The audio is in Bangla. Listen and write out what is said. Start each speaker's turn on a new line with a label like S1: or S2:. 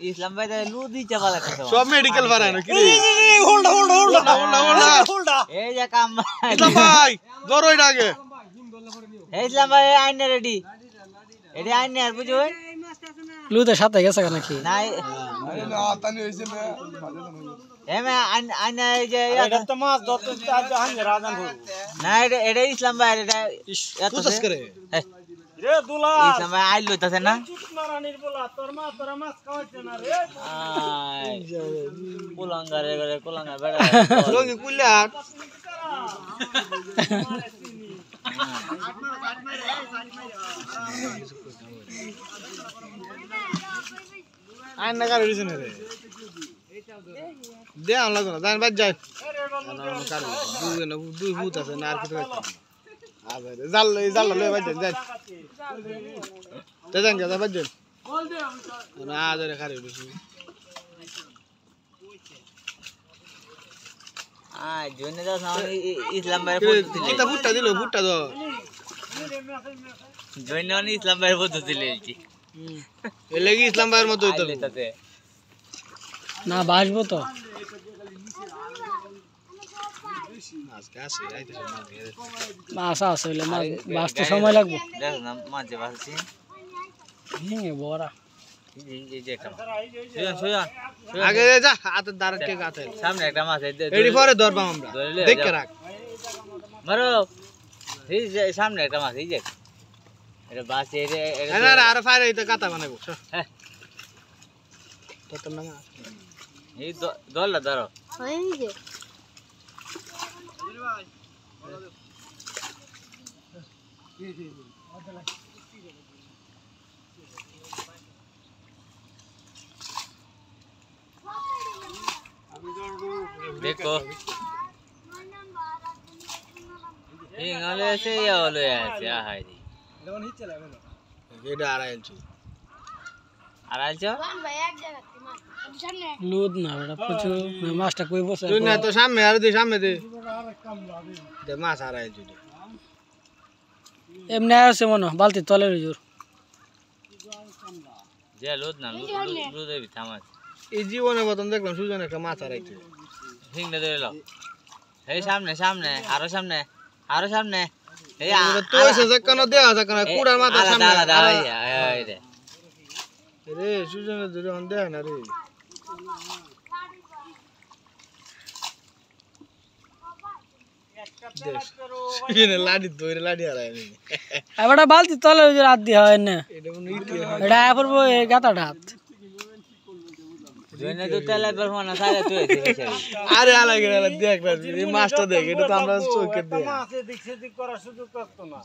S1: ইসলাম ভাই লুদি চাপালা
S2: সব মেডিকেল বানানো কি রে
S1: হোল্ডা এই যে কাম
S2: ইসলাম ভাই ধরো এটা আগে
S1: ইসলাম ভাই আইনা রেডি এডি আইনা আর বুঝো
S3: লুদের সাথে গেছে নাকি
S1: না
S2: না তানি হইছে না
S1: এমে আইনা এই যে
S4: এটা তো মাছ ধরতে হাঙ্গে রাজান করব
S1: না এটা ইসলাম ভাই এটা এত
S2: তুই করে
S4: রে দুলা
S1: ইসলাম ভাই আইলো তাতে না
S4: নারানির বলা তোরা মাছ খাওয়াইছ না রে
S1: আই কুলাঙ্গারে করে কুলাঙ্গা বেড়া
S2: রঙি কুইলা আইন না কার হইছে না রে দে আন লাগো না জান বাজ যায় কার দুই ভূত আছে না আর কিছু আছে আবে জাল লই বাজ যায় যান যা বাজ যায় না আদরে খারে বেশি
S1: আই জনে দাও সামনে ইসলাম ভাই ফটো দিলে
S2: কিটা ভুট্টা দিল ভুট্টা দাও
S1: জনে ইসলাম ভাই ফটো দিলে কি
S2: এ লাগি ইসলাম ভাইয়ের মতো হইতো
S1: তাতে
S3: না বাসবো তো
S2: আজকে আসে আইতে
S3: মাছ আছে হইলে মাছ বাঁচতে সময় লাগবে
S1: দেখো না মাঝে বাসছি
S3: ভেঙে বড়া
S1: এই যে একটা সোয়া
S2: আগে যা হাতের দ্বারা কে গাতে
S1: সামনে একটা মাছ
S2: এডি পরে ধরবাম আমরা দেখে রাখ
S1: মারো এই যে সামনে একটা মাছ এই যে এটা বাস
S2: না না আর ফায়ার হইতে কাটা বানাবো
S1: হ্যাঁ
S2: কত না
S1: এই দলটা ধরো
S5: এই যে
S1: দেখো এই গলে সে হলো আছে আহারি
S2: এটা আর আইছি
S1: আর আইছো
S5: ভাই এক জায়গাতে মাছ সামনে
S3: লুদ না বেটা প্রচুর মাছটা কই বসে
S2: তুই না তো সামনে আর দে সামনে দে দে মাছ আর আইছি
S3: এমনি আছে মনে বালতি তলের জোর
S1: যে লোদ না লোদ দেবি থামাস
S2: এই জীবনে প্রথম দেখলাম সুজন একটা মাছ আর আইছি
S1: হিংনে ধরে লাও এই সামনে সামনে আরো সামনে এই
S2: তো এসে যখন দেয়া যখন কুড়ার মাথা সামনে
S1: আলাদা এই রে
S2: রে সুজনের ধরে অন দেয় না রে সুজনের লাডি ধরে লাডি আর আইনি
S3: এবারে বালতি তলের জোর হাত দিয়ে হয় না
S2: এটা মনে ইতি
S3: এটা পড়বো এই গাতাটা হাত
S1: জেনে তো তেলে পারমানা সাইরা তুই এসে
S2: আরে আলাগে দেখ না এই মাছটা দেখ এটা তো আমরা চোখে দেখ
S4: মাছ এদিক সেদিক করার সুযোগ থাকতো না